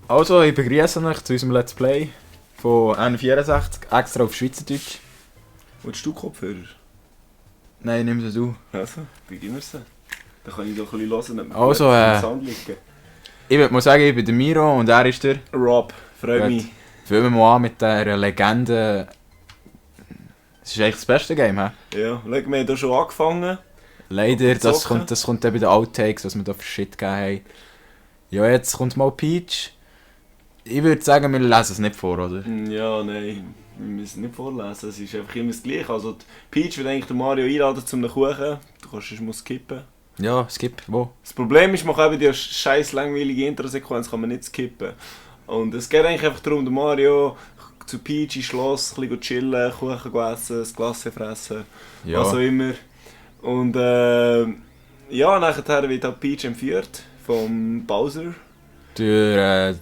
Also, ich begrüße euch zu unserem Let's Play von N64, extra auf Schweizerdeutsch. Willst du Kopfhörer? Nein, nimm sie du. Also, beginn wir sie. Dann kann ich doch ein bisschen hören, Also, Sound liegen. Ich würde mal sagen, ich bin der Miro und er ist der... Rob, freue mich. Fangen wir mal an mit der Legende. Das ist eigentlich das beste Game, hä? Ja, wir haben hier schon angefangen. Leider, das Zocken. kommt dann bei den Outtakes, was wir da für Shit gegeben haben. Ja, jetzt kommt mal Peach. Ich würde sagen, wir lesen es nicht vor, oder? Ja, nein, wir müssen nicht vorlesen, es ist einfach immer das Gleiche. Also, die Peach wird eigentlich den Mario einladen zum Kuchen. Du kannst es mal skippen. Ja, skip, wo? Das Problem ist, man kann eben die scheiß langweilige Intro-Sequenz kann man nicht skippen. Und es geht eigentlich einfach darum, der Mario zu Peach ins Schloss, ein bisschen chillen, Kuchen essen, das Glas fressen, Ja. was auch immer. Und ja, nachher wird auch Peach entführt vom Bowser, Der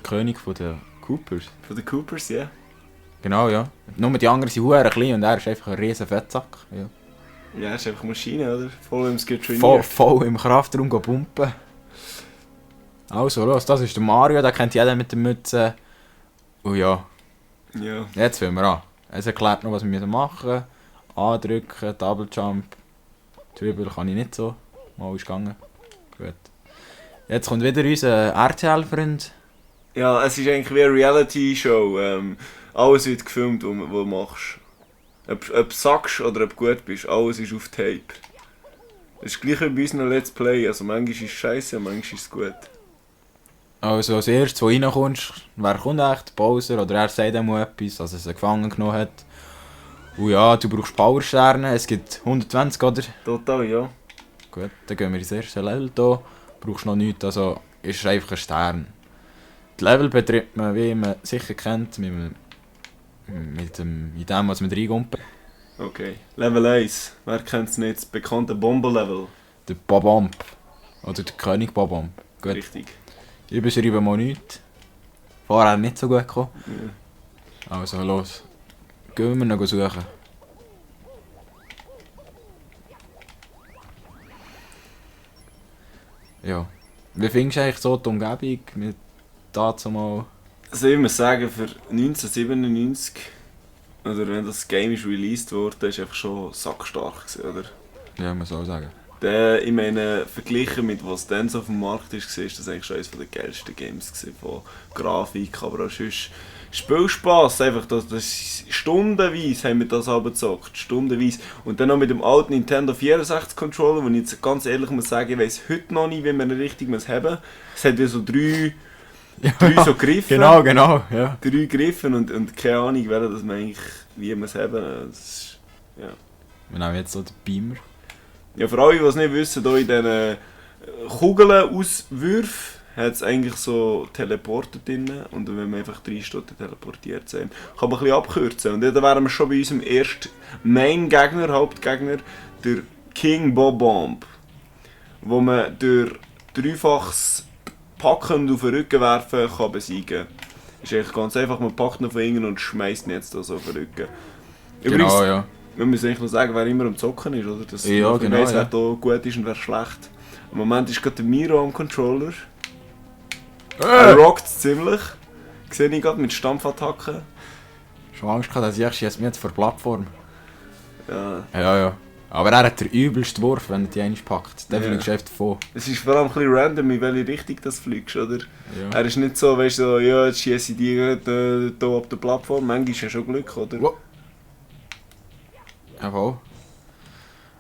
König von den Coopers. von den Coopers, ja. Genau, ja. Nur die anderen sind verdammt klein und er ist einfach ein riesen Fettsack. Ja. Ja, ist einfach Maschine, oder? Voll im Skill Voll im Kraftraum pumpen. Also los, das ist der Mario, den kennt jeder mit der Mütze. Und ja, Ja. jetzt fangen wir an. Es erklärt noch, was wir machen müssen. Andrücken, Double Jump. Dribble kann ich nicht so. Mal ist gegangen. Gut. Jetzt kommt wieder unser RTL-Freund. Ja, es ist eigentlich wie eine Reality-Show. Alles wird gefilmt, was du machst. Ob du sagst oder ob du gut bist, alles ist auf Tape. Das ist gleich wie bei unseren Let's Play. Also manchmal ist es scheiße, manchmal ist es gut. Also als erstes, wo reinkommst, wer kommt echt? Bowser oder er sagt ihm etwas, dass er sie gefangen genommen hat. Und ja, du brauchst Powersterne, es gibt 120, oder? Total, ja. Gut, dann gehen wir ins erste Level hier. Brauchst noch nichts, also ist es einfach ein Stern. Die Level betritt man, wie man sicher kennt, in dem, was man reinkommt. Okay. Level 1. Wer kennt es nicht? Das bekannte Bomber-Level. Der Bobomb. Oder der König Bobomb. Gut, Richtig. ich beschreibe mal nichts. Vorher nicht so gut gekommen. Ja. Also los. Gehen wir noch suchen. Ja. Wie findest du eigentlich so die Umgebung mit dazu mal? Also ich muss sagen, für 1997, oder wenn das Game ist released wurde, ist einfach schon sackstark gewesen, oder? Ja, muss auch sagen. Ich meine, verglichen mit was dann so auf dem Markt ist, war das eigentlich schon eines der geilsten Games gewesen, von Grafik, aber auch sonst Spielspass, einfach das stundenweise haben wir das abgezockt, stundenweise. Und dann noch mit dem alten Nintendo 64 Controller, wo ich jetzt ganz ehrlich muss sagen, ich weiss heute noch nicht, wie man ihn richtig haben muss. Es hat ja so drei so Griffe. Genau, ja. 3 Griffe und keine Ahnung, das man eigentlich, wie man es haben. Das ist, ja. Wir nehmen jetzt so den Beamer. Ja, für alle, die es nicht wissen, hier in diesen Kugelauswürfen hat es eigentlich so Teleporter drin. Und wenn man einfach 3 Stunden teleportiert sind, kann man ein bisschen abkürzen. Und dann wären wir schon bei unserem ersten Main-Gegner, Hauptgegner, der King Bobomb. Wo man durch dreifaches Packen und auf den Rücken werfen kann besiegen. Ist eigentlich ganz einfach, man packt ihn von innen und schmeißt ihn jetzt da so auf den Rücken. Übrigens, Genau, ja. wir müssen eigentlich noch sagen, wer immer am Zocken ist, oder? Dass Ja, man genau, weiss, wer ja. da gut ist und wer schlecht. Im Moment ist gerade der Miro am Controller. Äh! Er rockt ziemlich. Sehe ich gerade mit Stampfattacken. Schon Angst gehabt, dass ich schieße mich jetzt vor der Plattform. Ja. Ja. Aber er hat den übelsten Wurf, wenn er die einmal packt. Dann Ja. fliegst du einfach davon. Es ist vor allem ein bisschen random, in welche Richtung du fliegst, oder? Ja. Er ist nicht so, weißt du, so, ja, jetzt schiesse ich die hier auf der Plattform. Manchmal ist ja schon Glück, oder? Wow. Jawohl.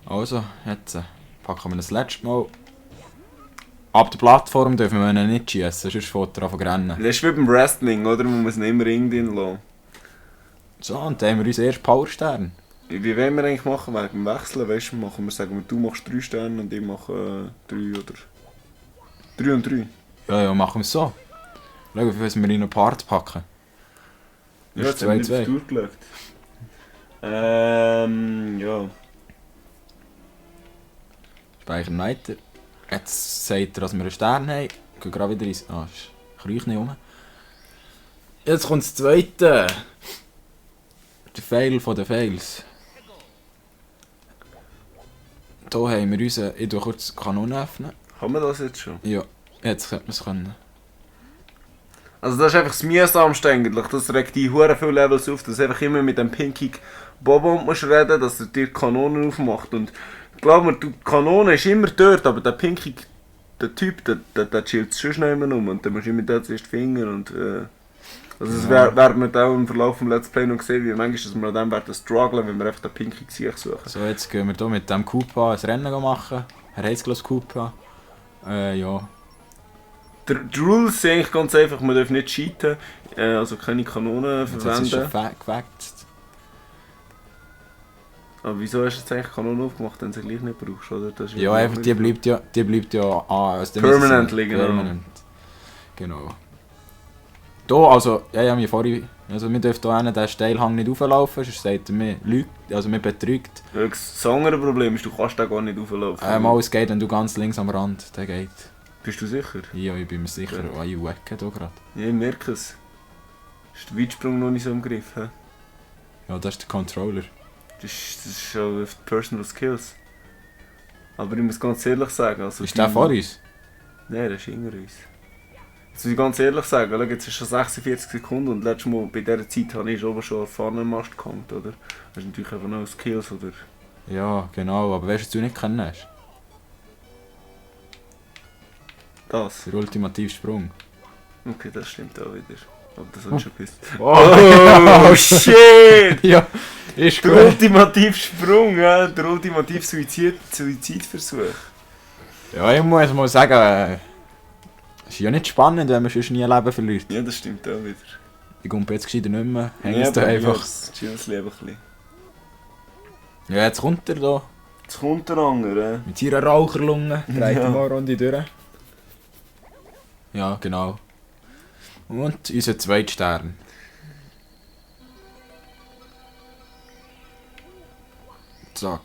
Also, jetzt packen wir das letzte Mal. Ab der Plattform dürfen wir ihn nicht schießen, sonst fährt er an zu rennen. Das ist wie beim Wrestling, oder? Man muss ihn immer Ring drin lassen. So, und dann haben wir unseren ersten Powerstern. Wie wollen wir eigentlich machen wegen dem Wechseln? Weißt du, sagen wir, du machst 3 Sterne und ich mache 3 oder 3 und 3. Ja, machen wir es so. Schau, wie viel wir in einen Part packen. Ja, Das ist jetzt haben wir nicht 2-2. durchgeschaut. Ja. Speichern weiter. Jetzt sagt er, dass wir einen Stern haben. Ich gehe gerade wieder ins... Ah, ist kreuch nicht rum. Jetzt kommt das zweite. Der Fail von den Fails. Hier haben wir unseren... Ich tue kurz die Kanone öffnen. Kann man das jetzt schon? Ja, jetzt könnte man es können. Also das ist einfach das Mühsamste eigentlich. Das regt die hure viele Levels auf, dass du einfach immer mit dem Pinky Bobo musst reden, dass er dir die Kanonen aufmacht. Und glaub mir, die Kanone ist immer dort, aber der Pinky, der Typ, der chillt schon schnell immer um und dann musst du immer dort zwischen die Finger und also es werden wir auch im Verlauf des Let's Play noch gesehen, wie manchmal dass wir an dem werden strugglen, wenn wir einfach den Pinky Gesicht suchen. So, jetzt gehen wir hier mit dem Koopa ein Rennen machen. Herr Heizglas Koopa. Ja. Die Rules sind eigentlich ganz einfach, man darf nicht cheaten, also keine Kanonen Jetzt ist es verwenden. schon geweckt. Aber wieso hast du jetzt eigentlich Kanonen aufgemacht, wenn du sie gleich nicht brauchst, oder? Das ist Ja, einfach, die bleibt ja an. Also Permanently, genau. Permanent. Genau. Hier, also, ja, wir vorhin, also wir dürfen hier den Steilhang nicht rauflaufen, sonst sagt er, wir lügt, also wir betrügt. Das andere Problem ist, du kannst da gar nicht rauflaufen. Mal, es geht, wenn du ganz links am Rand, der geht. Bist du sicher? Ja, ich bin mir sicher. Ja. Oh, ich wecke hier gerade. Ja, ich merke es. Ist der Weitsprung noch nicht so im Griff? He? Ja, das ist der Controller. Das ist schon auf die Personal Skills. Aber ich muss ganz ehrlich sagen, also... Ist der vor uns? Nein, der ist hinter uns. Jetzt muss ich ganz ehrlich sagen, schau, jetzt ist schon 46 Sekunden und letztes Mal bei dieser Zeit habe ich oben schon auf Fahnenmast gehängt, oder? Das ist natürlich einfach noch Skills, oder? Ja, genau, aber weißt du, was du nicht kennen hast? Das? Der ultimative Sprung. Okay, das stimmt auch wieder. Aber das habe ich schon gewusst. Oh, Shit! Ja, ist Der gut. ultimative Sprung, ja, der ultimative Suizidversuch. Ja, ich muss mal sagen, es ist ja nicht spannend, wenn man sonst nie Leben verliert. Ja, das stimmt auch wieder. Ich komme jetzt gescheiter nicht mehr, häng Ja, es da aber einfach. chill das Leben ein bisschen. Ja, jetzt kommt er da Jetzt kommt der andere. mit seiner Raucherlunge, dreht Ja. er mal eine Runde durch. Ja, genau. Und unser zweiter Stern. Zack.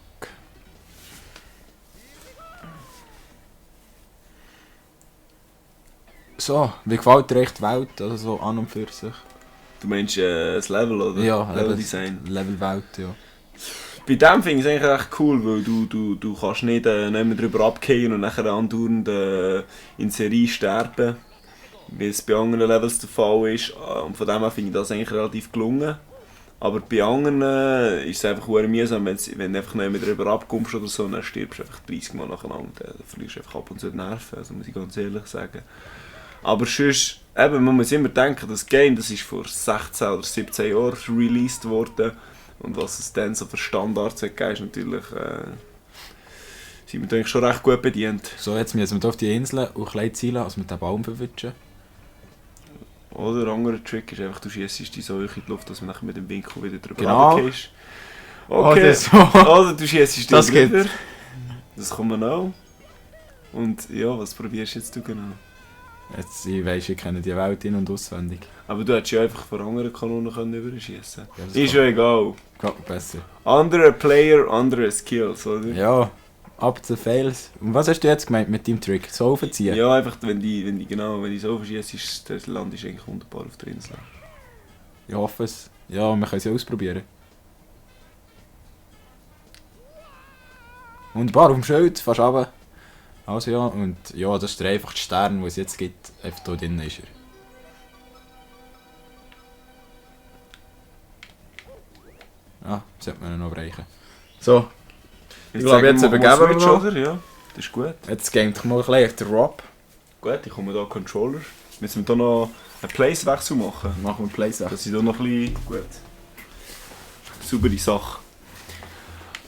So, wie gefällt dir echt die Welt, also so an und für sich? Du meinst das Level, oder? Ja, Level-Design. Level Welt, ja. Bei dem finde ich es eigentlich echt cool, weil du kannst nicht mehr drüber abgehen und nachher andauernd in Serie sterben, wie es bei anderen Levels der Fall ist. Und von dem her finde ich das eigentlich relativ gelungen. Aber bei anderen ist es einfach sehr mühsam, wenn du einfach nicht mehr drüber abkommst oder so, dann stirbst du einfach 30 Mal nacheinander. Dann verlierst du einfach ab und zu die Nerven, also muss ich ganz ehrlich sagen. Aber sonst, eben, man muss immer denken, das Game das ist vor 16 oder 17 Jahren released worden. Und was es dann so für Standards hat, ist natürlich, sind wir eigentlich schon recht gut bedient. So, jetzt müssen wir hier auf die Insel und klein zielen, also mit dem Baum verwischen. Oder ein anderer Trick ist einfach, du schießt die so hoch in die Luft, dass man nachher mit dem Winkel wieder drüber Genau. runtergehst. Okay, Oder so. oder du schießt Das den geht. wieder. Das kann man auch. Und ja, was probierst jetzt du genau? Jetzt, ich weiss, ich kenne die Welt in- und auswendig. Aber du hättest ja einfach von anderen Kanonen überschießen Ja, das Ist ja egal. geht besser. Anderer Player, andere Skills, oder? Ja, ab zu Fails. Und was hast du jetzt gemeint mit deinem Trick? So aufziehen? Ja, einfach wenn die so verschießt, dann landest du eigentlich wunderbar auf der Insel. Ich hoffe es. Ja, wir können es ja ausprobieren. Wunderbar, auf dem Schild, fast runter. Also ja, und ja, das ist der einfachste Stern, den es jetzt gibt. Einfach hier drinnen ist er. Ja, sollte man ihn noch erreichen. So, Ich glaube, jetzt sagen wir, übergeben machen wir noch. oder? Ja, das ist gut. jetzt geht doch mal ein bisschen auf den Rob. Gut, ich komme hier Controller. Müssen wir hier noch einen Place-Wechsel machen? Machen wir Play-Sachen. Das ist hier noch ein bisschen gut. Saubere Sache.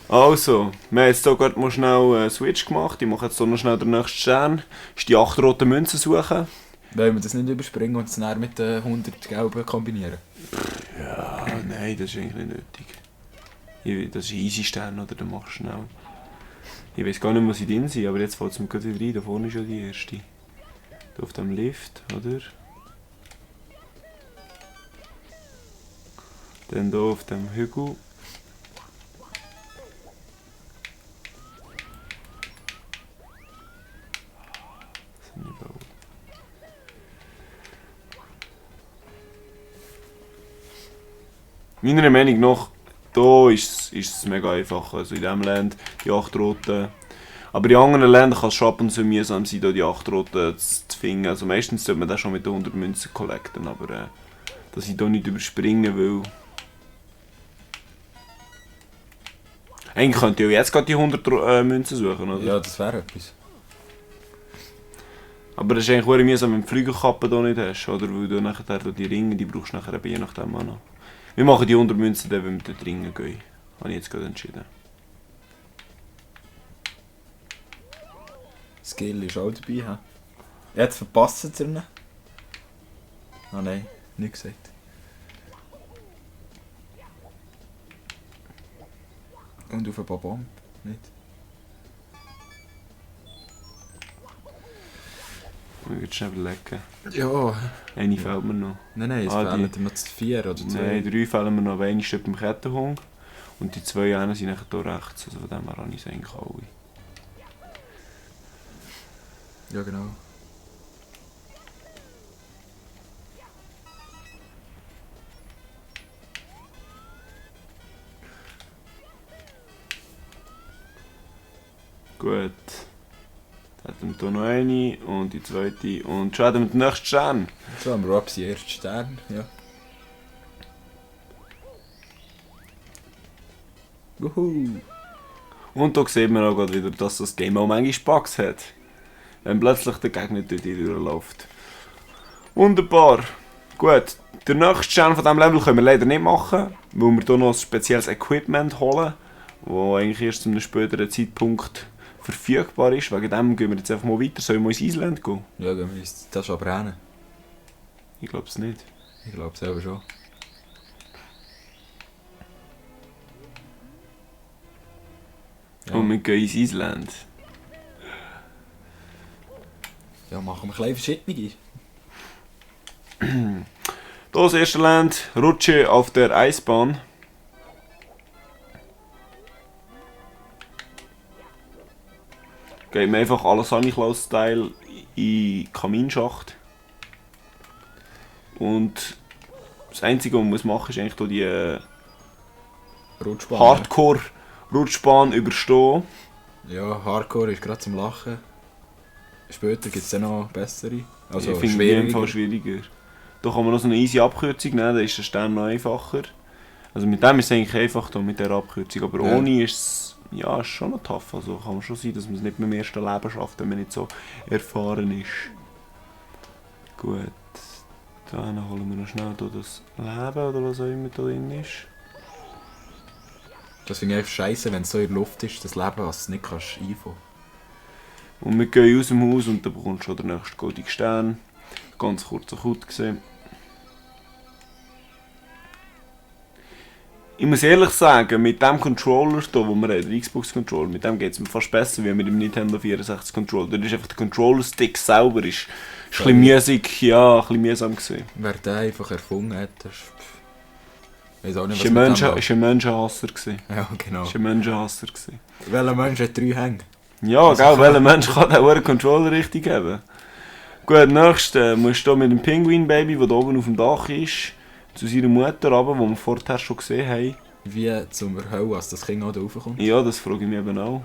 Also, wir haben jetzt hier gerade mal schnell einen Switch gemacht. Ich mache jetzt hier noch schnell den nächsten Stern. Ist die 8 roten Münzen suchen. Wollen wir das nicht überspringen und es dann mit den 100 gelben kombinieren? Ja, nein, das ist eigentlich nicht nötig. Das ist ein easy Stern, oder? Den machst du schnell. Ich weiß gar nicht, was sie drin sind, aber jetzt fällt es mir gerade wieder rein. Da vorne ist ja die erste. Da auf dem Lift, oder? Dann hier auf dem Hügel. Meiner Meinung nach, hier ist es mega einfach. Also in diesem Land, die 8 roten. Aber in anderen Ländern kann es schon ab und zu mühsam sein, da die 8 Roten zu finden. Also meistens sollte man das schon mit den 100 Münzen collecten, aber dass ich da nicht überspringen will. Eigentlich könnte ich auch jetzt gerade die 100 Münzen suchen, oder? Ja, das wäre etwas. Aber das ist eigentlich sehr mühsam, wenn du die Flügelkappe hier nicht hast, oder? Weil du nachher die Ringe, die brauchst du nachher eben je nachdem auch noch. Wir machen die 100 Münzen dann, wenn wir dort Ringen gehen. Habe ich jetzt gerade entschieden. Skill ist auch dabei, hä? Jetzt verpasst es ihn. Ah nein, nicht gesagt. Und auf einen Babomb, nicht? Ich muss jetzt schnell überlegen. Ja. Eine fehlt mir noch. Nein, es fehlen dir noch 4 oder 2. Nein, 3 fehlen mir noch. Eine steht beim Kettenhund. Und die 2 einen sind nachher hier rechts. Also von dem her habe ich es eigentlich alle. Ja, genau. Gut. Dann hätten wir hier noch eine und die zweite. Und schon haben wir den nächsten Stern. So haben wir Robs ersten Stern, ja. Wuhu! Und hier sieht man auch gerade wieder, dass das Game auch manchmal Bugs hat. Wenn plötzlich der Gegner durch die durchläuft. Wunderbar. Gut, den nächsten Stern von diesem Level können wir leider nicht machen, weil wir hier noch ein spezielles Equipment holen, das eigentlich erst zu einem späteren Zeitpunkt verfügbar ist. Wegen dem gehen wir jetzt einfach mal weiter. Sollen wir ins Island gehen? Ja, gehen wir uns das schon brennen. Ich glaube es nicht. Ich glaube selber schon. Ja. Und wir gehen ins Island. Ja, machen wir ein bisschen verschiedene. Hier das erste Land, Rutsche auf der Eisbahn. Geht mir einfach alles Saniklaus-Style in den Kaminschacht. Und das Einzige, was man machen muss, ist eigentlich hier die Rutschbahn. Hardcore-Rutschbahn überstehen. Ja, Hardcore ist gerade zum Lachen. Später gibt es dann noch bessere. Also ich finde es in jedem Fall schwieriger. Da kann man noch so eine easy Abkürzung nehmen, dann ist der Stern noch einfacher. Also mit dem ist es eigentlich einfach, da, mit der Abkürzung. Aber ja. Ohne ist es ja, ist schon noch tough. Also kann schon sein, dass man es nicht mit dem ersten Leben schafft, wenn man nicht so erfahren ist. Gut. Dann holen wir noch schnell hier das Leben oder was auch immer da drin ist. Das finde ich einfach scheiße, wenn es so in der Luft ist, das Leben, was du nicht kannst einfangen. Und wir gehen aus dem Haus und dann bekommst du schon den nächsten goldigen Stern. Ganz kurzer Cut gesehen. Ich muss ehrlich sagen, mit dem Controller hier, den wir haben, der Xbox-Controller, mit dem geht es mir fast besser, wie mit dem Nintendo 64-Controller. Da ist einfach der Controller-Stick selber ist ein bisschen mühsig, ja, ein bisschen mühsam gewesen. Wer den einfach erfunden hat, das ist... Weiß auch nicht, Ist ein Menschenhasser gewesen. Ja, genau. Ist ein Menschenhasser gewesen. Welcher Mensch hat 3 Hänge? Ja, gell, welcher Mensch kann den Controller richtig haben? Gut, nächstes musst du hier mit dem Pinguin-Baby, der oben auf dem Dach ist, zu seiner Mutter runter, die wir vorher schon gesehen haben. Wie zum Erhöhen, dass das Kind auch da raufkommt? Ja, das frage ich mich eben auch.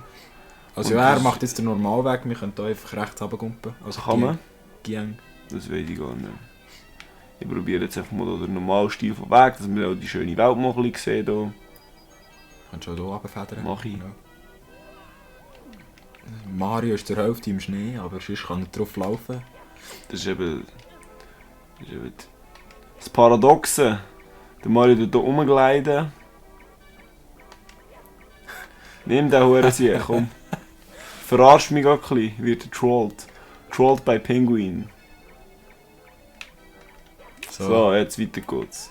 Also ja, er macht jetzt den Normalweg, wir können hier einfach rechts runterkumpen. Also Kann man? Gang. Das weiß ich gar nicht. Ich probiere jetzt einfach mal den normalen Stil vom Weg, dass wir auch die schöne Welt mal ein bisschen sehen. Hier. Kannst du auch hier runterfedern. Mach ich. Ja. Mario ist zur Hälfte im Schnee, aber sonst kann er drauf laufen. Das ist eben das Paradoxe. Der Mario tut hier rumgleiten. Nimm den Hurensieg, komm. Verarsch mich ein bisschen, wird er trolled. Trolled by Penguin. So, jetzt weiter geht's.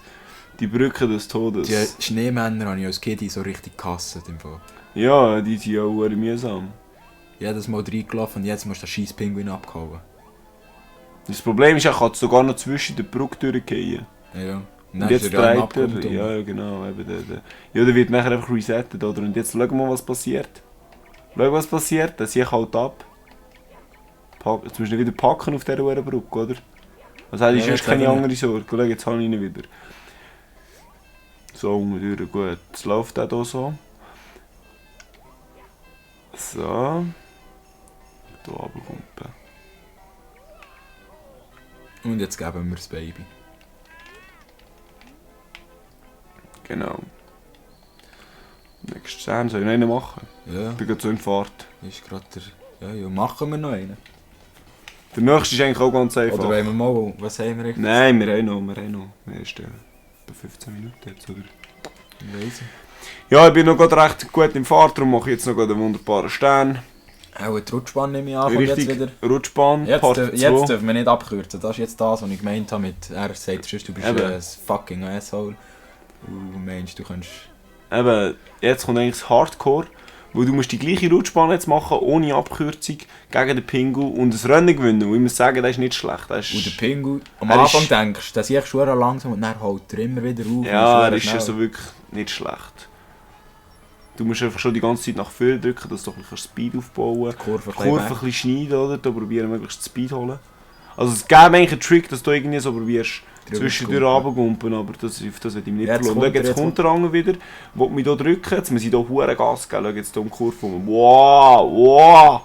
Die Brücke des Todes. Die Schneemänner habe ich als Kind so richtig gehasst. Im Fall. Ja, die sind ja auch sehr mühsam. Jedes Mal reingelaufen und jetzt musst du den scheiß Pinguin abgehauen. Das Problem ist, er kann sogar noch zwischen der Brücke durchgehen. Ja. Und jetzt dreht er. Ja, genau. Eben ja, der wird nachher einfach resettet, oder? Und jetzt schauen wir mal, was passiert. Schau, was passiert. Der Sieg haut ab. Jetzt musst du ihn wieder packen auf dieser Brücke, oder? Also hätte ich sonst keine andere Sorge. Schau, jetzt habe ich ihn wieder. So, durch. Gut. Jetzt läuft er hier so. So. hier runterkommt. Und jetzt geben wir das Baby. Genau. Nächsten Stern soll ich noch einen machen? Ja, Ich bin gerade so in Fahrt. ist gerade der... Ja, machen wir noch einen. Der nächste ist eigentlich auch ganz einfach. Oder wollen wir mal... Was haben wir jetzt? Nein, wir haben noch. Wir erst etwa 15 Minuten jetzt, oder? Weiss ich. Ja, ich bin noch gerade recht gut im Fahrt, darum mache ich jetzt noch gerade einen wunderbaren Stern. Auch die Rutschbahn nehme ich an, kommt jetzt wieder. Rutschbahn, Jetzt, Part jetzt 2. dürfen wir nicht abkürzen. Das ist jetzt das, was ich gemeint habe mit... Er sagt sonst, du bist Eben. ein fucking Asshole. Du meinst, du kannst... Eben, jetzt kommt eigentlich das Hardcore, wo du musst die gleiche Rutschbahn jetzt machen, ohne Abkürzung, gegen den Pingu und das Rennen gewinnen. Und ich muss sagen, das ist nicht schlecht. Das Und ist, der Pingu, am er Anfang ist- denkst du, dass ich schon langsam und dann holt er immer wieder auf. ja, und er ist ja schnell. so wirklich nicht schlecht. Du musst einfach schon die ganze Zeit nach vorne drücken, dass du ein bisschen Speed aufbauen Die Kurve, kannst. Die Kurve ein bisschen schneiden, oder? Da probieren möglichst Speed zu holen. Also es gäbe eigentlich einen Trick, dass du irgendwie so probierst, Drüber zwischendurch zu runtergumpen, aber das will ich mir nicht Jetzt verlassen. kommt Schau, jetzt er, kommt der Angel wieder, will mich hier drücken, jetzt muss ich hier hure Gas geben, schau jetzt hier um die Kurve rum. Wow!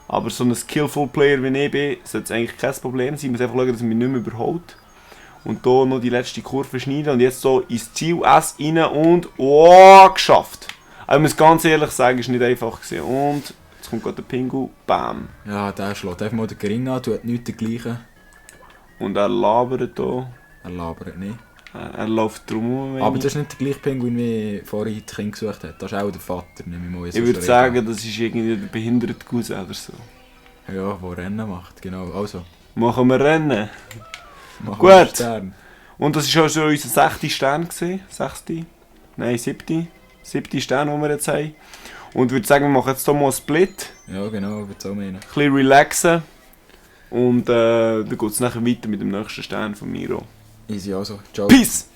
Aber so ein skillful Player wie ich bin, sollte es eigentlich kein Problem sein. Ich muss einfach schauen, dass er mich nicht mehr überholt. Und hier noch die letzte Kurve schneiden und jetzt so ins Ziel S rein und geschafft. Aber ich muss ganz ehrlich sagen, es war nicht einfach gewesen. Und jetzt kommt gerade der Pingu, bam. Ja, der schlägt einfach mal den Gering an, tut nichts dergleichen. Und er labert hier. Er labert nicht. Er läuft drum herum. Aber das ist nicht der gleiche Pinguin, wie vorhin das Kind gesucht hat. Das ist auch der Vater, nehme ich mal. Ich würde sagen, das ist irgendwie der behinderte Cousin oder so. Ja, der Rennen macht, genau. Also, Machen wir Rennen. machen Gut. wir den Stern. Und das war auch schon unser 6. Stern. 7. Stern, den wir jetzt haben. Und ich würde sagen, wir machen jetzt hier mal einen Split. Ja, genau, würde ich auch meinen. Ein bisschen relaxen. Und dann geht es nachher weiter mit dem nächsten Stern von Miro. Easy also. Ciao. Peace!